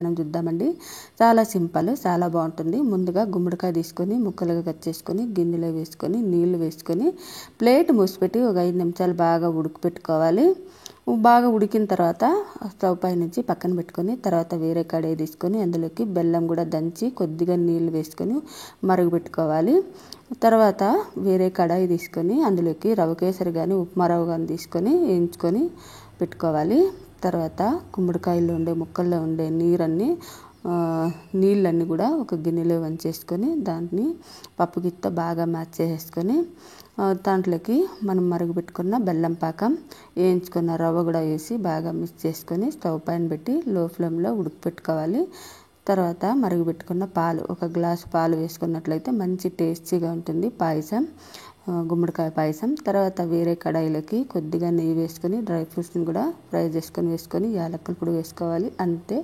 మనం చూద్దామండి. చాలా సింపుల్, చాలా బాగుంటుంది. ముందుగా గుమ్మడికాయ తీసుకొని ముక్కలుగా కట్ చేసుకొని గిన్నెలో వేసుకొని నీళ్లు వేసుకొని ప్లేట్ మూసిపెట్టి ఒక 5 నిమిషాలు బాగా ఉడకపెట్టుకోవాలి. బాగా ఉడికిన తర్వాత స్టవ్ పై నుంచి పక్కన పెట్టుకొని తర్వాత వేరే కడాయి తీసుకొని అందులోకి బెల్లం కూడా దంచి కొద్దిగా నీళ్లు వేసుకొని మరుగుపెట్టుకోవాలి. తర్వాత వేరే కడాయి తీసుకొని అందులోకి రవ్వ కేసరి కానీ ఉప్మా రవ్వ కానీ తీసుకొని వేయించుకొని పెట్టుకోవాలి. తర్వాత గుమ్మడికాయల్లో ఉండే ముక్కల్లో ఉండే నీళ్ళన్నీ కూడా ఒక గిన్నెలో వంచేసుకొని దాన్ని పప్పు గిత్త బాగా మ్యాచ్ చేసేసుకొని దాంట్లోకి మనం మరుగుపెట్టుకున్న బెల్లం పాకం వేయించుకున్న రవ్వ కూడా వేసి బాగా మిక్స్ చేసుకొని స్టవ్ పైన పెట్టి లో ఫ్లేమ్లో ఉడకపెట్టుకోవాలి. తర్వాత మరుగుపెట్టుకున్న పాలు ఒక గ్లాసు పాలు వేసుకున్నట్లయితే మంచి టేస్టీగా ఉంటుంది పాయసం, గుమ్మడికాయ పాయసం. తర్వాత వేరే కడాయిలోకి కొద్దిగా నెయ్యి వేసుకొని డ్రై ఫ్రూట్స్ని కూడా ఫ్రై చేసుకొని వేసుకొని యాలకుల పొడి వేసుకోవాలి. అంతే,